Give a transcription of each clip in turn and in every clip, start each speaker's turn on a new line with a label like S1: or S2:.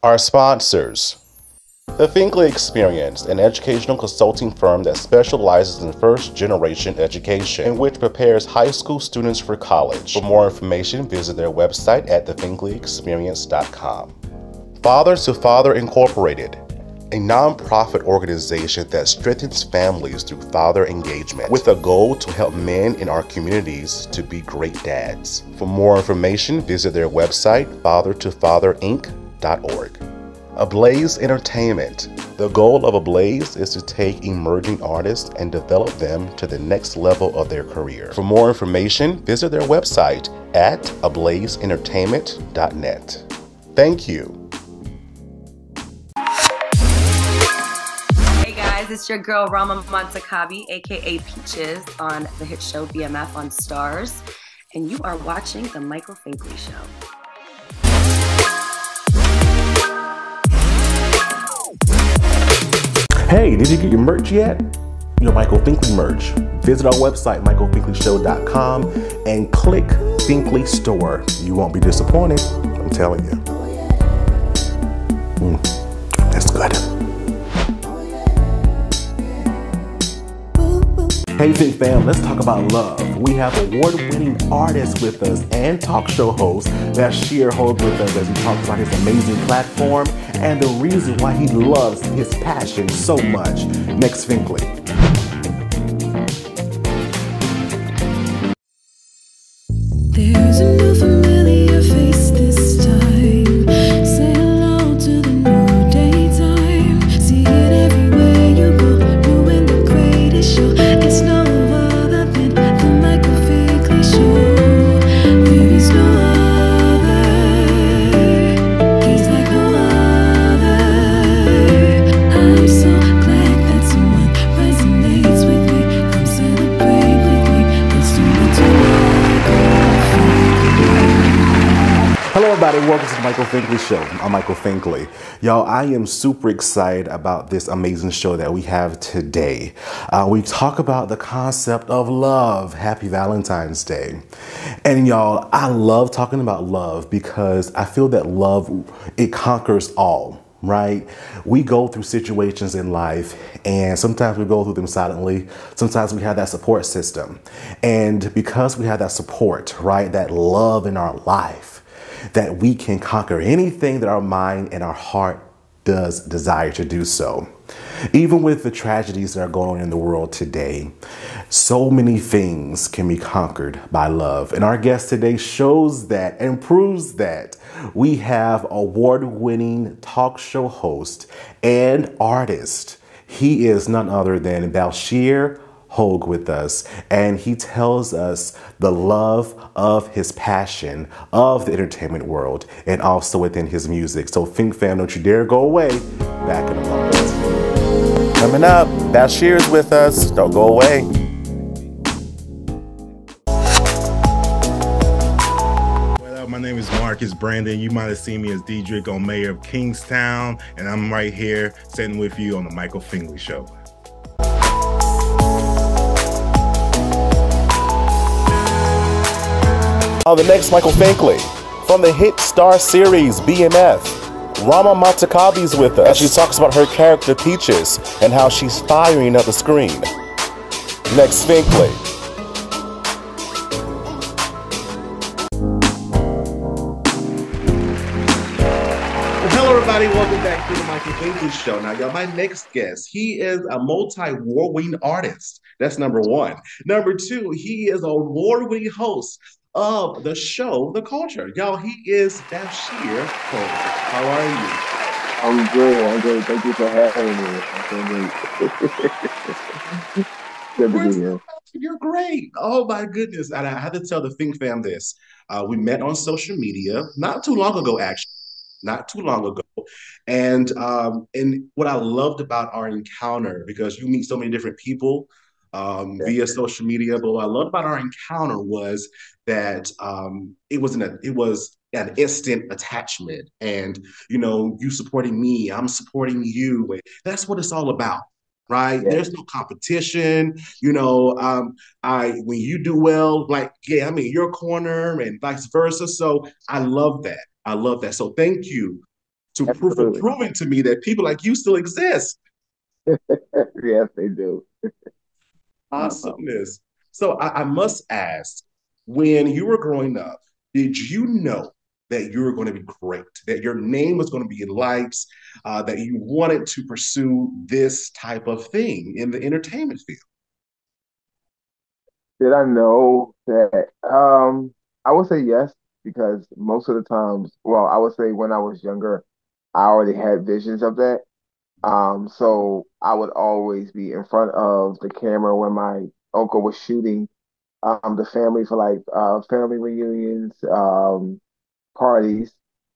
S1: Our sponsors. The Finkley Experience, an educational consulting firm that specializes in first-generation education, in which prepares high school students for college. For more information, visit their website at thefinkleyexperience.com. Father to Father Incorporated, a nonprofit organization that strengthens families through father engagement, with a goal to help men in our communities to be great dads. For more information, visit their website, fathertofatherinc.org. ABLAZE Entertainment. The goal of ABLAZE is to take emerging artists and develop them to the next level of their career. For more information, visit their website at ablazeentertainment.net. Thank you.
S2: Hey guys, it's your girl Rama Montakabi, aka Peaches, on the hit show BMF on Stars, and you are watching The Michael Finkley Show.
S1: Hey, did you get your merch yet? Your Michael Finkley merch. Visit our website, michaelfinkleyshow.com, and click Finkley Store. You won't be disappointed, I'm telling you. That's good. Hey Fink Fam, let's talk about love. We have award-winning artists with us and talk show host BaShir Hogue with us as he talks about his amazing platform and the reason why he loves his passion so much. Next, Finkley.
S3: There's a new familiar face this time. Say hello to the new daytime. See it everywhere you go. Doing the greatest show. It's no other than the Michael Finkley Show. There is no other. He's like no other. I'm so glad that someone resonates with me. Come celebrate with me. Let's do it tonight.
S1: Hello everybody, welcome to the Michael Finkley Show. I'm Michael Finkley. Y'all, I am super excited about this amazing show that we have today. We talk about the concept of love. Happy Valentine's Day. And y'all, I love talking about love because I feel that love, it conquers all. Right? We go through situations in life and sometimes we go through them silently. Sometimes we have that support system. And because we have that support, right, that love in our life, that we can conquer anything that our mind and our heart does desire to do so. Even with the tragedies that are going on in the world today, so many things can be conquered by love. And our guest today shows that and proves that. We have award-winning talk show host and artist. He is none other than BaShir Hogue with us, and he tells us the love of his passion of the entertainment world and also within his music. So Fink Fam, don't you dare go away. Back in a moment. Coming up, BaShir is with us. Don't go away.
S4: What up? My name is Marcus Brandon. You might have seen me as Diedrich on Mayor of Kingstown, and I'm right here sitting with you on the Michael Finkley Show.
S1: On the next Michael Finkley, from the hit star series BMF, Rama Montakabi's with us as she talks about her character Peaches and how she's firing up the screen. Next, Finkley. Hello everybody, welcome back to the Michael Finkley Show. Now y'all, my next guest, he is a multi-award-winning artist. That's number one. Number two, he is an award-winning host of the show, The Culture. Y'all, he is BaShir Hogue. How are you?
S5: I'm great. I'm great. Thank you for having me. I'm good to be here.
S1: You're great. Oh my goodness. And I had to tell the Fink Fam this. We met on social media not too long ago, actually. Not too long ago. And what I loved about our encounter, because you meet so many different people via social media, but what I loved about our encounter was that it was an instant attachment, and you supporting me, I'm supporting you. That's what it's all about, right? Yeah. There's no competition. When you do well, I'm in your corner and vice versa. So I love that. So thank you for
S5: Absolutely.
S1: proving to me that people like you still exist.
S5: Yes, they do.
S1: Awesomeness. So I must ask, when you were growing up, did you know that you were going to be great, that your name was going to be in lights, that you wanted to pursue this type of thing in the entertainment field?
S5: Did I know that? I would say yes, because most of the times, well, I would say when I was younger, I already had visions of that. So I would always be in front of the camera when my uncle was shooting the family for like family reunions, parties.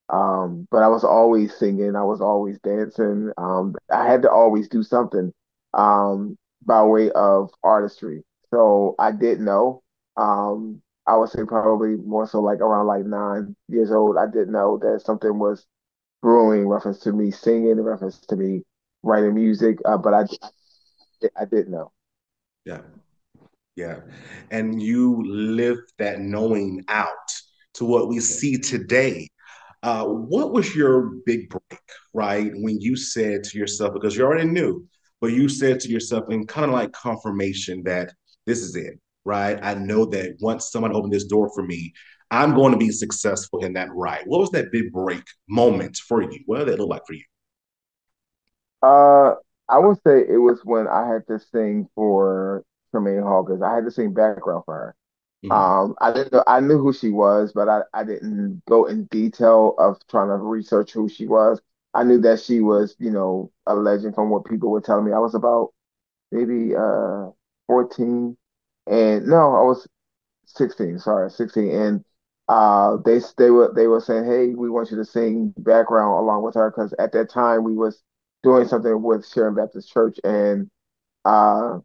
S5: But I was always singing, I was always dancing. I had to always do something by way of artistry. So I did know. I would say probably more so like around like 9 years old, I did know that something was brewing in reference to me singing, in reference to me writing music. But I did know.
S1: Yeah, yeah. And you lived that knowing out to what we see today. What was your big break, right? When you said to yourself, because you already knew, but you said to yourself in kind of like confirmation that this is it, right? I know that once someone opened this door for me, I'm going to be successful in that right. What was that big break moment for you? What did that look like for you?
S5: Uh, I would say it was when I had to sing for Tremaine Hawkins. I had to sing background for her.
S1: Mhm.
S5: I didn't know, I knew who she was, but I didn't go in detail of trying to research who she was. I knew that she was, a legend from what people were telling me. I was about maybe 14, and no, I was 16, sorry, 16. And they were saying, "Hey, we want you to sing background along with her," because at that time we was doing something with Sharon Baptist Church, and uh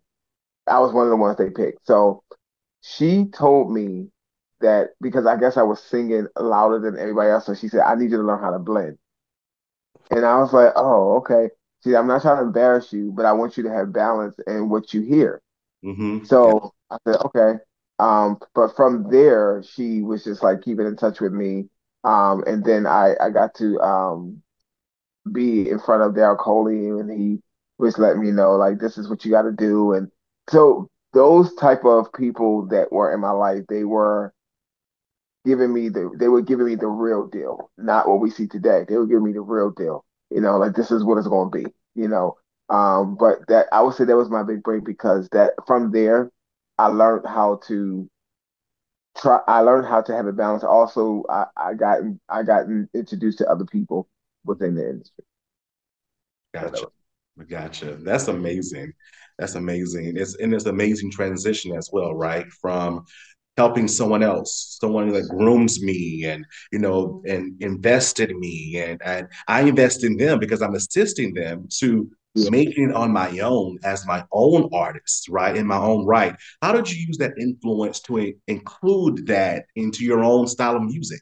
S5: I was one of the ones they picked. So she told me that because I guess I was singing louder than everybody else, so she said, "I need you to learn how to blend." And I was like, "Oh, okay." See, I'm not trying to embarrass you, but I want you to have balance in what you hear.
S1: Yeah,
S5: So I said, "Okay." But from there, she was just like keeping in touch with me. And then I got to be in front of Daryl Coley, and he was letting me know like this is what you got to do. And so those type of people that were in my life, they were giving me the real deal, not what we see today. They were giving me the real deal. Like this is what it's going to be. But that I would say that was my big break, because that from there I learned how to I learned how to have a balance. Also, I got introduced to other people within the industry. So that
S1: gotcha.
S5: was,
S1: Gotcha. That's amazing. That's amazing. It's amazing transition as well, right? From helping someone else, someone that grooms me and and invested in me, and I invest in them because I'm assisting them to
S5: yeah.
S1: making it on my own as my own artist, right? In my own right. How did you use that influence to include that into your own style of music?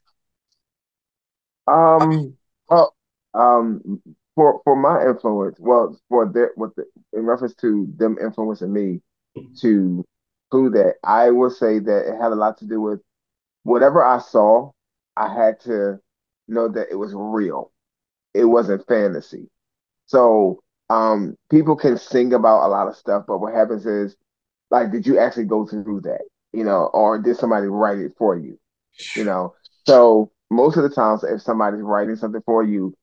S5: Well, for my influence, well, in reference to them influencing me to do that, I would say that it had a lot to do with whatever I saw. I had to know that it was real. It wasn't fantasy. So, people can sing about a lot of stuff, but what happens is, like, did you actually go through that? Or did somebody write it for you? You know, so most of the times, if somebody's writing something for you,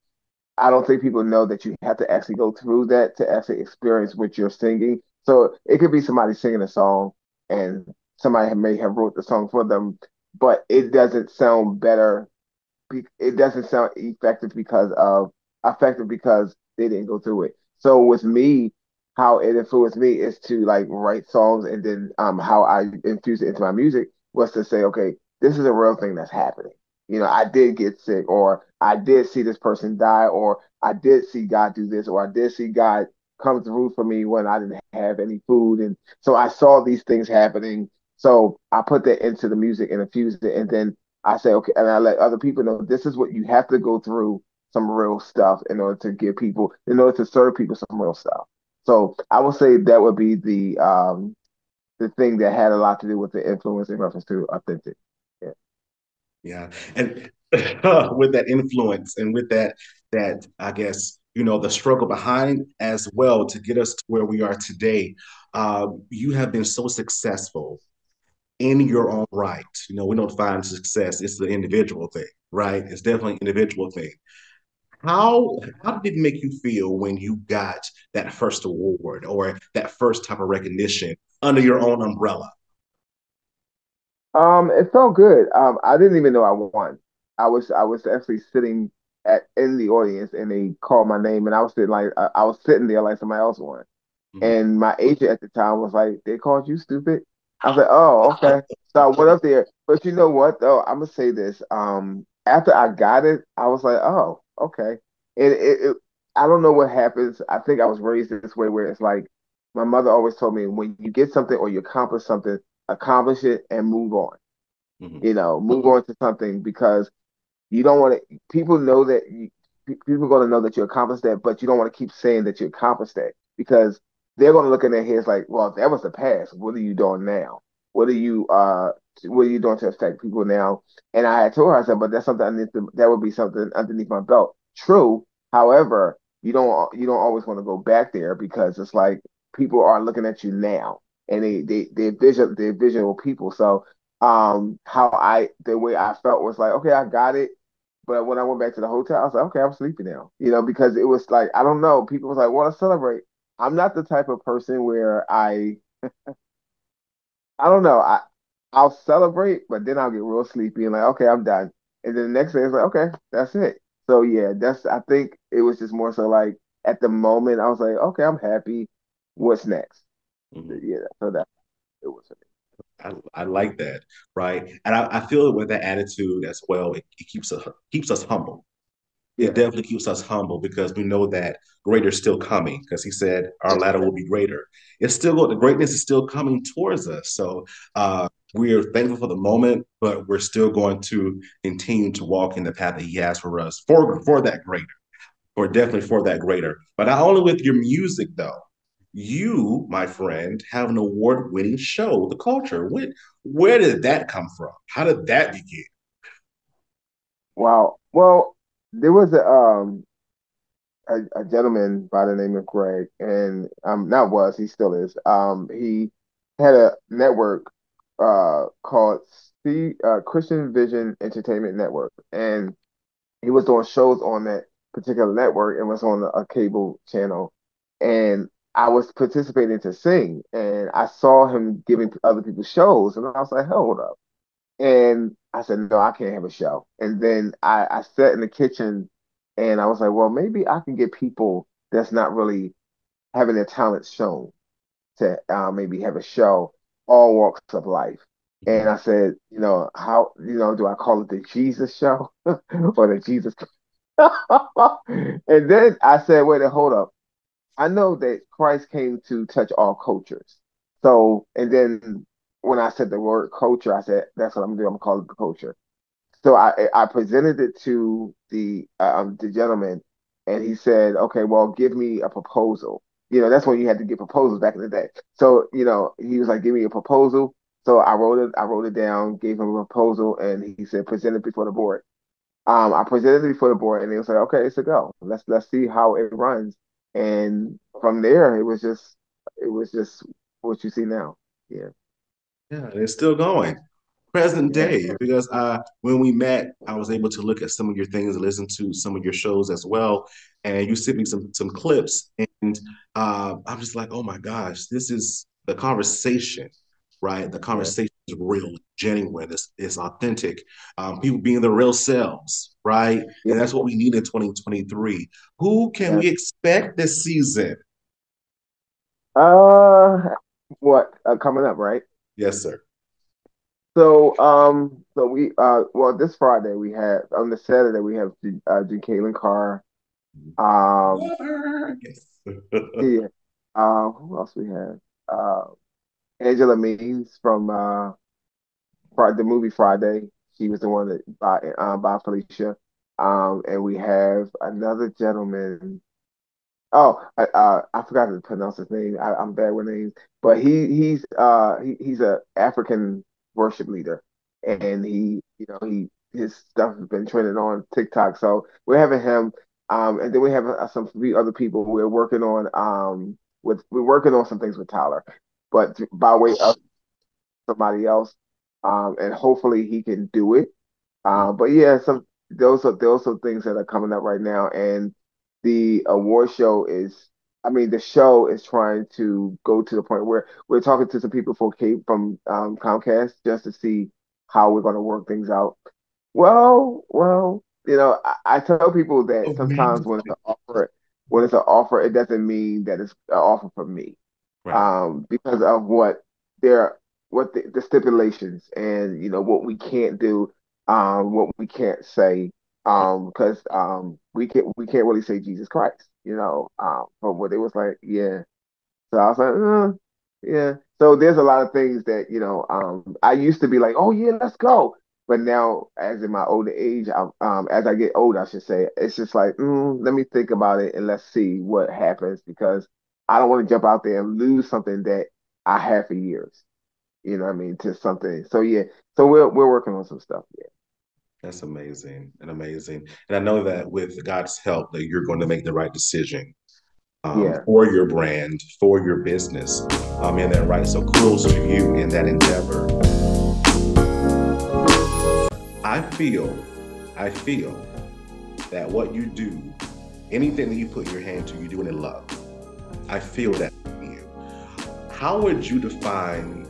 S5: I don't think people know that you have to actually go through that to actually experience what you're singing. So it could be somebody singing a song, and somebody may have wrote the song for them, but it doesn't sound better. It doesn't sound effective because they didn't go through it. So with me, how it influenced me is to like write songs, and then how I infuse it into my music was to say, okay, this is a real thing that's happening. I did get sick, or I did see this person die, or I did see God do this, or I did see God come through for me when I didn't have any food. And so I saw these things happening. So I put that into the music and infused it. And then I say, okay, and I let other people know this is what you have to go through, some real stuff in order to serve people some real stuff. So I would say that would be the thing that had a lot to do with the influence in reference to authentic. Yeah.
S1: Yeah. And with that influence and with that that I guess, the struggle behind as well to get us to where we are today. You have been so successful in your own right. We don't find success, it's the individual thing, right? It's definitely an individual thing. How did it make you feel when you got that first award or that first type of recognition under your own umbrella?
S5: It felt good. I didn't even know I won. I was actually sitting in the audience, and they called my name, and I was sitting there like somebody else won.
S1: Mhm.
S5: And my agent at the time was like, "They called you stupid." I was like, "Oh, okay." So I went up there, but you know what though? I'm gonna say this. After I got it, I was like, "Oh, okay." I don't know what happens. I think I was raised this way, where it's like my mother always told me, when you get something or you accomplish something, accomplish it and move on.
S1: Mhm.
S5: Move on to something, because you don't want to. People know that people are going to know that you accomplished that, but you don't want to keep saying that you accomplished that, because they're going to look in their heads like, well, that was the past. What are you doing now? What are you doing to affect people now? And I had told her, I said, but that's something that would be something underneath my belt. True. However, you don't always want to go back there, because it's like people are looking at you now, and they're visual people. So the way I felt was like, okay, I got it. But when I went back to the hotel, I was like, okay, I'm sleepy now, because it was like, I don't know. People was like, want to celebrate. I'm not the type of person where I don't know. I'll celebrate, but then I'll get real sleepy and like, okay, I'm done. And then the next day it's like, okay, that's it. So yeah, I think it was just more so like at the moment I was like, okay, I'm happy. What's next?
S1: Mhm.
S5: Yeah, so that it was.
S1: I like that, right? And I feel with that attitude as well, it keeps us humble. It
S5: Yeah,
S1: definitely keeps us humble because we know that greater is still coming. Because he said our ladder will be greater. It's still the greatness is still coming towards us. So we are thankful for the moment, but we're still going to continue to walk in the path that he has for us for that greater, or definitely for that greater. But not only with your music though. You, my friend, have an award-winning show, The Culture. Where did that come from? How did that begin?
S5: wow. Well, there was a gentleman by the name of Greg, and not was, he still is. He had a network called Christian Vision Entertainment Network, and he was doing shows on that particular network and was on a cable channel. And I was participating to sing, and I saw him giving other people shows, and I was like, hold up. And I said, no, I can't have a show. And then I sat in the kitchen, and I was like, well, maybe I can get people that's not really having their talents shown to maybe have a show, all walks of life. And I said, how, do I call it the Jesus show or the Jesus? And then I said, wait, hold up. I know that Christ came to touch all cultures. So, and then when I said the word culture, I said, that's what I'm doing. I'm gonna call it the culture. So I presented it to the gentleman, and he said, okay, well, give me a proposal. That's when you had to get proposals back in the day. So, he was like, give me a proposal. So I wrote it down, gave him a proposal, and he said, present it before the board. I presented it before the board, and they was like, okay, it's a go. Let's see how it runs. And from there, it was just what you see now. Yeah,
S1: Yeah, it's still going. Present
S5: yeah,
S1: day, because when we met, I was able to look at some of your things and listen to some of your shows as well. And you sent me some clips, and I'm just like, oh my gosh, this is the conversation, right? The
S5: yeah,
S1: conversation is real, genuine, it's authentic. People being their real selves, right?
S5: yeah,
S1: And that's what we need in 2023. Who can
S5: yeah.
S1: we expect this season?
S5: What coming up, right?
S1: Yes, sir.
S5: So we well, this Friday we have on the Saturday we have Jacqueline Carr. Um,
S1: Yes.
S5: yeah. Who else we have? Uh, Angela Means from the movie Friday. She was the one that by Felicia. And we have another gentleman. Oh, I forgot to pronounce his name. I'm bad with names, but he's a African worship leader, and his stuff has been trending on TikTok. So we're having him. And then we have some three other people we're working on we're working on some things with Tyler, but by way of somebody else, and hopefully he can do it. But yeah, those are things that are coming up right now, and the award show is. I mean, the show is trying to go to the point where we're talking to some people from Comcast just to see how we're going to work things out. Well, I tell people that sometimes when it's an offer, it doesn't mean that it's an offer for me,
S1: Right.
S5: because of the stipulations and what we can't do, what we can't say, because we can't really say Jesus Christ, from what it was like, yeah. So I was like, yeah. So there's a lot of things that, I used to be like, oh yeah, let's go. But now, as in my older age, as I get older, I should say, it's just like, let me think about it and let's see what happens, because I don't want to jump out there and lose something that I had for years. You know what I mean? To something. So yeah. So we're working on some stuff. Yeah.
S1: That's amazing and amazing. And I know that with God's help, that you're going to make the right decision
S5: Yeah.
S1: for your brand, for your business, in that right. So kudos to you in that endeavor. I feel that what you do, anything that you put your hand to, you do it in love. I feel that in you. How would you define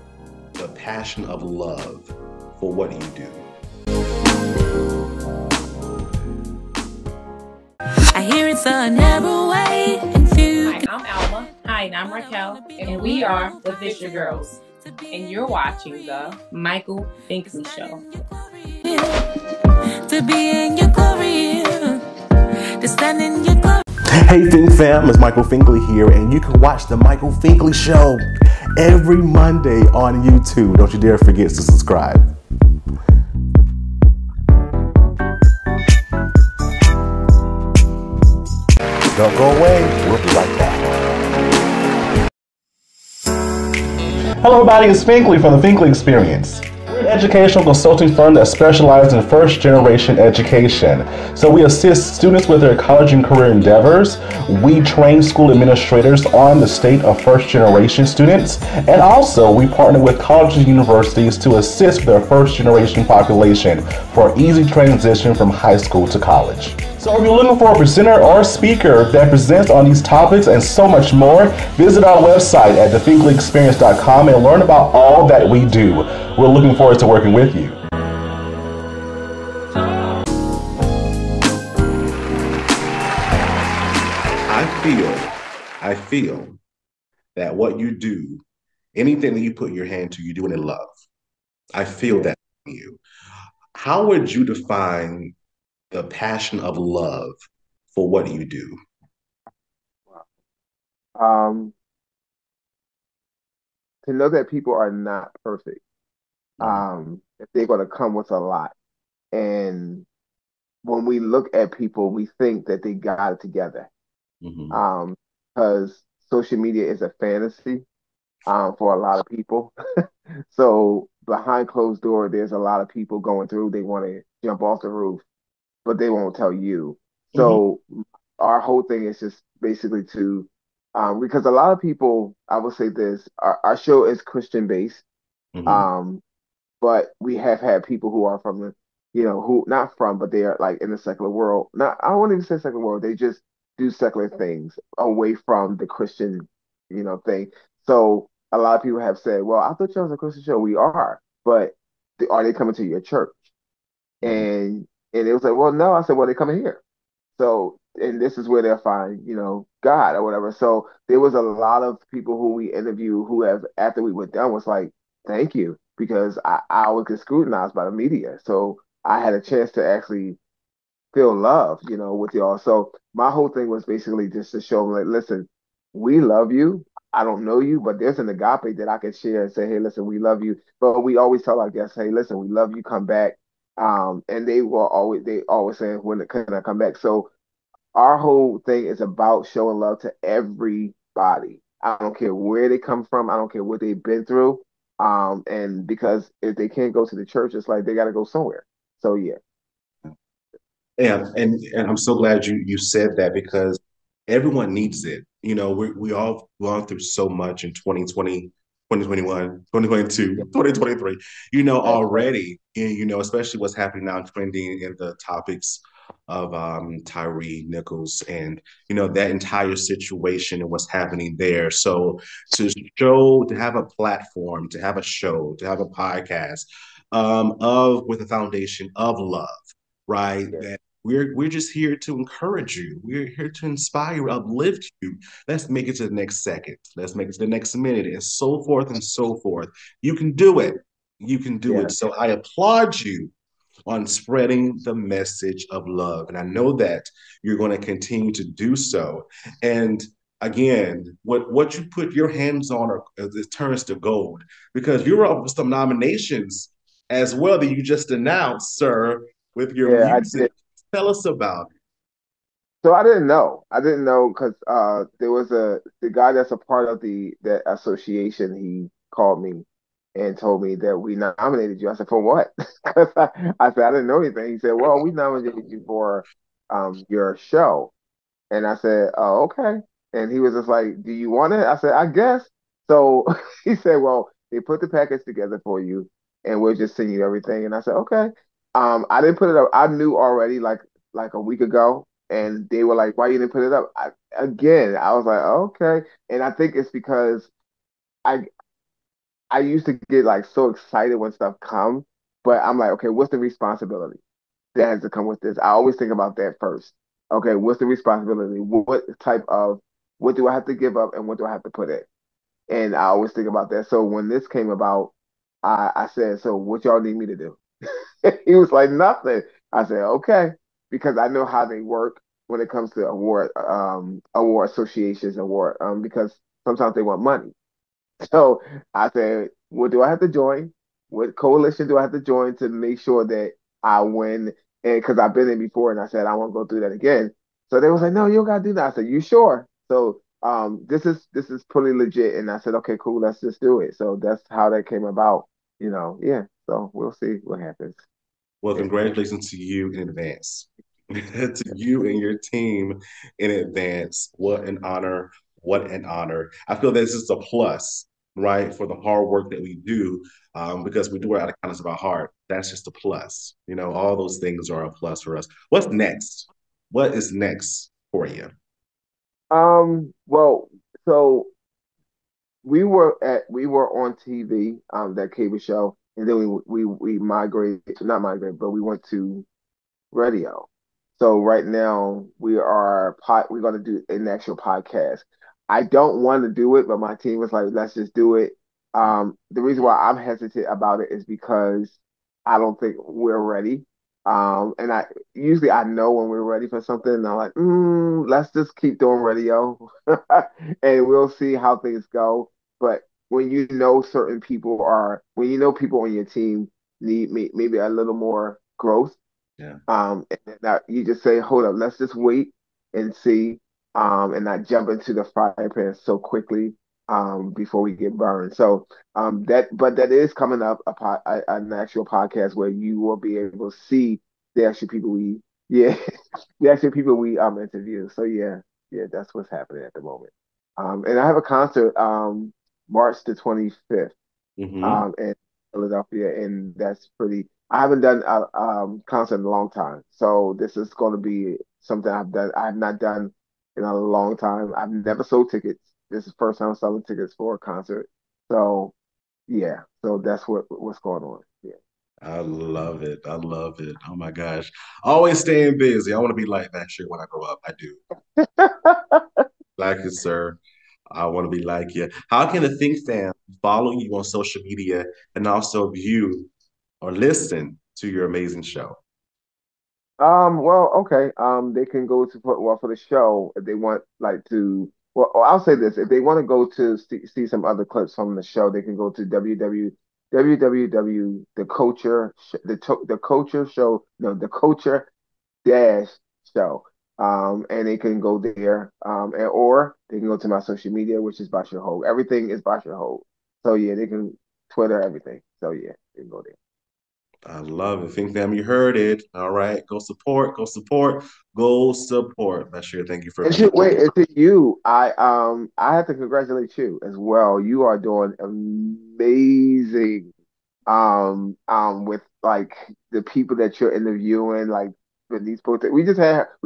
S1: the passion of love for what you do?
S3: I hear it's a narrow way and few.
S6: Hi, I'm Alma. Hi, and I'm Raquel. And we are the BaShir Girls. And you're watching the Michael Finkley Show.
S3: To be in your career, to stand in your glory.
S1: Hey Fink Fam, it's Michael Finkley here, and you can watch the Michael Finkley Show every Monday on YouTube. Don't you dare forget to subscribe. Don't go away, we'll be right back. Hello everybody, it's Finkley from the Finkley Experience. We're an educational consulting firm that specializes in first-generation education. So we assist students with their college and career endeavors. We train school administrators on the state of first-generation students. And also, we partner with colleges and universities to assist their first-generation population for easy transition from high school to college. So if you're looking for a presenter or speaker that presents on these topics and so much more, visit our website at thefinkleyexperience.com and learn about all that we do. We're looking forward to working with you. I feel that what you do, anything that you put your hand to, you do it in love. I feel that in you. How would you define the passion of love for what you do?
S5: To know that people are not perfect. If they're going to come with a lot. And when we look at people, we think that they got it together. Because social media is a fantasy for a lot of people. So behind closed door, there's a lot of people going through. They want to jump off the roof, but they won't tell you. So our whole thing is just basically to, because a lot of people, I will say this, our show is Christian based, but we have had people who are from the, who not from, but they are like in the secular world. Not, I don't even say secular world. They just do secular things away from the Christian, thing. So a lot of people have said, well, I thought you was a Christian show. We are, but are they coming to your church? And it was like, well, no. I said, well, they're coming here. So, and this is where they'll find, God or whatever. So there was a lot of people who we interviewed who have, after we were done, was like, thank you, because I always get scrutinized by the media. So I had a chance to actually feel love, with y'all. So my whole thing was basically just to show them, like, listen, we love you. I don't know you, but there's an agape that I can share and say, hey, listen, we love you. But we always tell our guests, hey, listen, we love you, come back. And they always saying, when can I come back? So our whole thing is about showing love to everybody. I don't care where they come from. I don't care what they've been through. And because if they can't go to the church, it's like they got to go somewhere. So yeah.
S1: Yeah, and I'm so glad you said that because everyone needs it. You know, we all gone through so much in 2020, 2021, 2022, 2023. You know, already, and, you know, especially what's happening now trending in the topics of Tyree Nichols and, you know, that entire situation and what's happening there. So to have a platform, to have a show, to have a podcast of with a foundation of love, right?
S5: Yeah.
S1: That we're just here to encourage you. We're here to inspire, uplift you. Let's make it to the next second. Let's make it to the next minute, and so forth and so forth. You can do it. You can do
S5: Yeah.
S1: it. So I applaud you on spreading the message of love, and I know that you're going to continue to do so. And again, what you put your hands on, it turns to gold because you're up for some nominations as well that you just announced, sir, with your
S5: Yeah, I
S1: music.
S5: did.
S1: Tell us about it.
S5: So I didn't know. I didn't know because there was the guy that's a part of that association. He called me and told me that we nominated you. I said, for what? 'Cause I said I didn't know anything. He said, well, we nominated you for your show. And I said, oh, okay. And he was just like, do you want it? I said, I guess. So he said, well, they put the package together for you and we'll just send you everything. And I said, okay. I didn't put it up. I knew already like a week ago. And they were like, why you didn't put it up? I was like, okay. And I think it's because I I used to get like so excited when stuff come, but I'm like, okay, what's the responsibility that has to come with this? I always think about that first. Okay, what's the responsibility? What do I have to give up and what do I have to put in? And I always think about that. So when this came about, I said, so what y'all need me to do? He was like, nothing. I said, okay, because I know how they work when it comes to award associations, because sometimes they want money. So I said, what do I have to join? What coalition do I have to join to make sure that I win? And because I've been in before and I said, I won't go through that again. So they was like, no, you don't gotta do that. I said, you sure? So this is pretty legit. And I said, okay, cool, let's just do it. So that's how that came about, yeah. So we'll see what happens.
S1: Well,
S5: Yeah.
S1: congratulations to you in advance. To you and your team in advance. What an honor. What an honor. I feel this is a plus, right, for the hard work that we do because we do it out of kindness of our heart. That's just a plus. You know, all those things are a plus for us. What's next? What is next for you?
S5: Well, so we were on TV, that cable show, and then we migrated, not migrated, but we went to radio. So right now we're gonna do an actual podcast. I don't want to do it, but my team was like, let's just do it. The reason why I'm hesitant about it is because I don't think we're ready. And I know when we're ready for something, and I'm like, let's just keep doing radio, and we'll see how things go. But when you know people on your team need maybe a little more growth,
S1: Yeah.
S5: and that you just say, hold up, let's just wait and see, and not jump into the fire pan so quickly, before we get burned. So, but that is coming up an actual podcast where you will be able to see the actual people yeah, the actual people we interview. So yeah, that's what's happening at the moment. And I have a concert March the 25th
S1: Mm-hmm.
S5: in Philadelphia, and that's pretty. I haven't done a concert in a long time, so this is going to be something I have not done in a long time. I've never sold tickets. This is the first time selling tickets for a concert. So yeah, so that's what's going on. Yeah.
S1: I love it. I love it. Oh my gosh. Always staying busy. I want to be like that shit when I grow up. I do. Like you, sir. I want to be like you. How can the Fink Fam follow you on social media and also view or listen to your amazing show?
S5: Well, okay. They can go for the show if they want like to. Well, I'll say this: if they want to go to see some other clips from the show, they can go to www the culture the culture show no the culture dash show. And they can go there. Or they can go to my social media, which is BaShir Hogue. Everything is BaShir Hogue. So yeah, they can Twitter everything. So yeah, they can go there.
S1: I love it. Fink Fam, you heard it. All right. Go support, go support, go support. BaShir, thank you for
S5: And
S1: being
S5: wait, and to you, I have to congratulate you as well. You are doing amazing with like the people that you're interviewing, like with these folks that we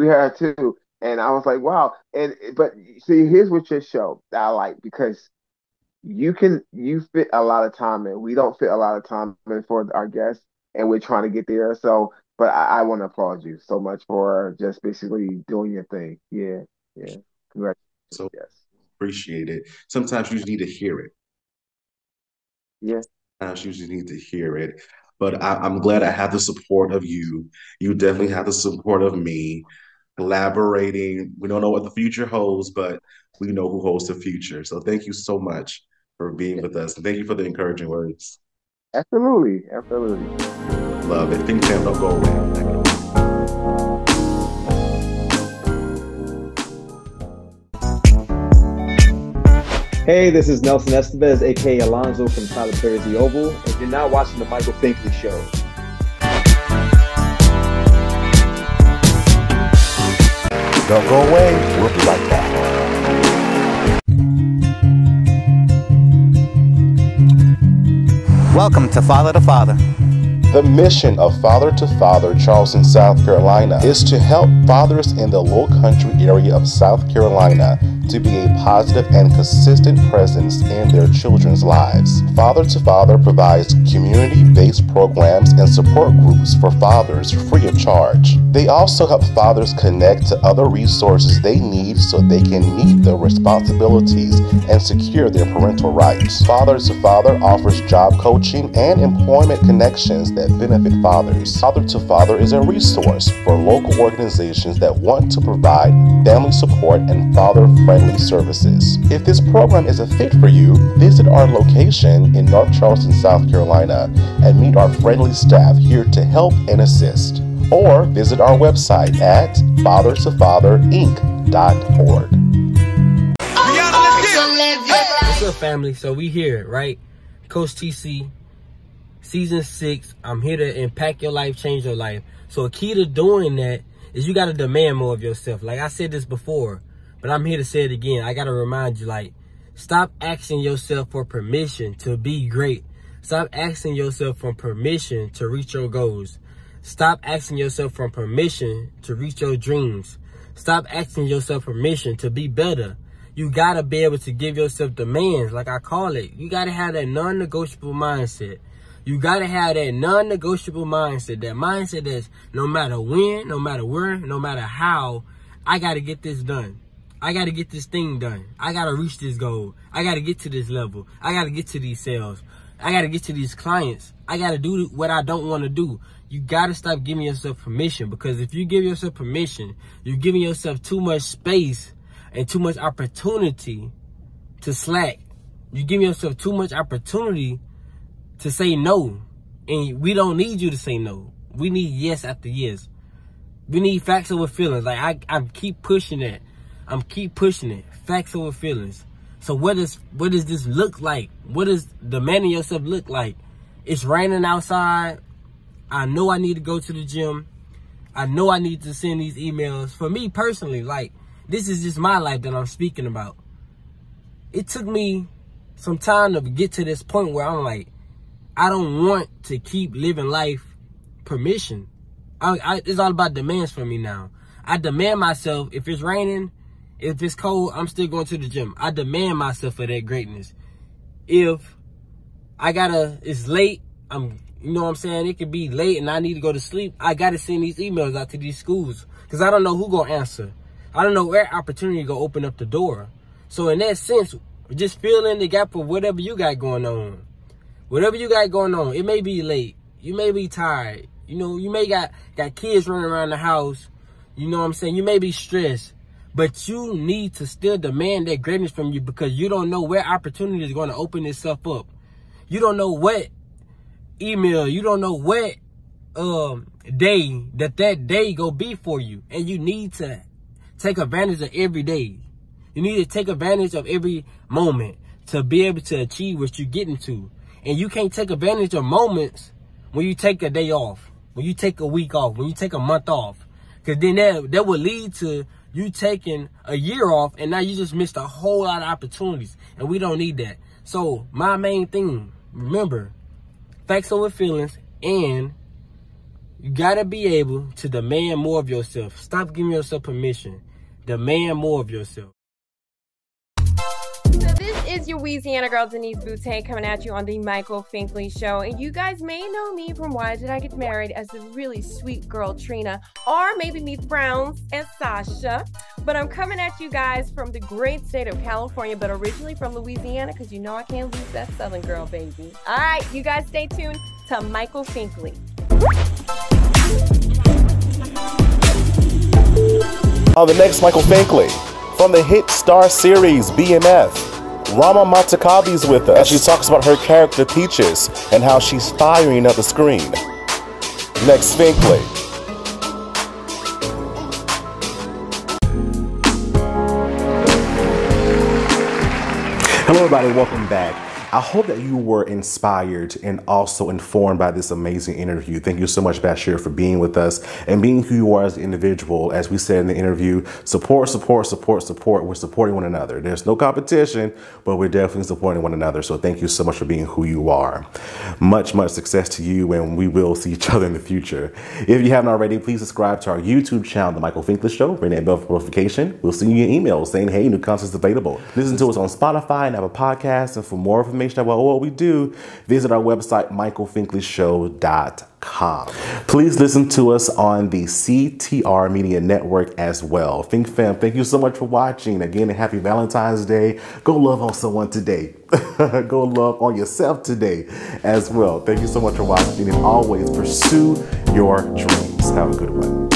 S5: had her too. And I was like, wow. And but see, here's what your show that I like, because you fit a lot of time in. We don't fit a lot of time in for our guests, and we're trying to get there. So, but I want to applaud you so much for just basically doing your thing. Yeah, yeah. Congratulations.
S1: so
S5: Yes.
S1: appreciate it. Sometimes you just need to hear it.
S5: Yeah.
S1: Sometimes you just need to hear it. But I'm glad I have the support of you. You definitely have the support of me. Collaborating. We don't know what the future holds, but we know who holds the future. So thank you so much for being with us. And thank you for the encouraging words.
S5: Absolutely. Absolutely.
S1: Love it. Fink Fam, don't go away.
S7: Hey, this is Nelson Estevez, aka Alonzo from Tyler Perry's The Oval, and you're now watching the Michael Finkley Show.
S1: Don't go away. We'll be right back.
S8: Welcome to Father to Father.
S1: The mission of Father to Father Charleston, South Carolina is to help fathers in the Low Country area of South Carolina to be a positive and consistent presence in their children's lives. Father to Father provides community-based programs and support groups for fathers free of charge. They also help fathers connect to other resources they need so they can meet their responsibilities and secure their parental rights. Father to Father offers job coaching and employment connections that benefit fathers. Father to Father is a resource for local organizations that want to provide family support and father-friendly services. If this program is a fit for you, visit our location in North Charleston, South Carolina, and meet our friendly staff here to help and assist. Or visit our website at fathertofatherinc.org.
S9: What's up, family? So we here, right? Coach TC. Season 6, I'm here to impact your life, change your life. So a key to doing that is you got to demand more of yourself. Like I said this before, but I'm here to say it again. I got to remind you, like, stop asking yourself for permission to be great. Stop asking yourself for permission to reach your goals. Stop asking yourself for permission to reach your dreams. Stop asking yourself permission to be better. You got to be able to give yourself demands, like I call it. You got to have that non-negotiable mindset. You got to have that non-negotiable mindset, that mindset that's no matter when, no matter where, no matter how, I got to get this done. I got to get this thing done. I got to reach this goal. I got to get to this level. I got to get to these sales. I got to get to these clients. I got to do what I don't want to do. You got to stop giving yourself permission, because if you give yourself permission, you're giving yourself too much space and too much opportunity to slack. You're giving yourself too much opportunity to say no. And we don't need you to say no. We need yes after yes. We need facts over feelings. Like I keep pushing that. I'm keep pushing it. Facts over feelings. So what does this look like? What does demanding yourself look like? It's raining outside. I know I need to go to the gym. I know I need to send these emails. For me personally, like, this is just my life that I'm speaking about. It took me some time to get to this point where I'm like, I don't want to keep living life permission. It's all about demands for me now. I demand myself, if it's raining, if it's cold, I'm still going to the gym. I demand myself for that greatness. If it's late, you know what I'm saying? It could be late and I need to go to sleep. I got to send these emails out to these schools because I don't know who going to answer. I don't know where opportunity going to open up the door. So in that sense, just fill in the gap of whatever you got going on. Whatever you got going on, it may be late. You may be tired. You know, you may got kids running around the house. You know what I'm saying? You may be stressed. But you need to still demand that greatness from you because you don't know where opportunity is going to open itself up. You don't know what email, you don't know what day that day go be for you. And you need to take advantage of every day. You need to take advantage of every moment to be able to achieve what you're getting to. And you can't take advantage of moments when you take a day off, when you take a week off, when you take a month off. Because then that would lead to you taking a year off, and now you just missed a whole lot of opportunities. And we don't need that. So my main thing, remember, facts over feelings, and you got to be able to demand more of yourself. Stop giving yourself permission. Demand more of yourself.
S8: So this is your Louisiana girl, Denise Boutte, coming at you on the Michael Finkley Show. And you guys may know me from Why Did I Get Married as the really sweet girl Trina, or maybe Meet the Browns as Sasha. But I'm coming at you guys from the great state of California, but originally from Louisiana, because you know I can't lose that Southern girl, baby. All right, you guys stay tuned to Michael Finkley.
S1: On the next Michael Finkley, from the hit Star series BMF, Rama Matakabi's with us as she talks about her character Peaches and how she's firing up the screen. Next Finkley. Hello everybody, welcome back. I hope that you were inspired and also informed by this amazing interview. Thank you so much, BaShir, for being with us and being who you are as an individual. As we said in the interview, support, support, support, support. We're supporting one another. There's no competition, but we're definitely supporting one another. So thank you so much for being who you are. Much, much success to you, and we will see each other in the future. If you haven't already, please subscribe to our YouTube channel, The Michael Finkley Show. Ring that bell for notification. We'll send you an email saying, hey, new content's available. Listen to us on Spotify and Apple Podcasts, and for more information about what we do, visit our website, michaelfinkleyshow.com. Please listen to us on the CTR Media Network as well. Fink Fam, thank you so much for watching. Again, happy Valentine's Day. Go love on someone today. Go love on yourself today as well. Thank you so much for watching, and always pursue your dreams. Have a good one.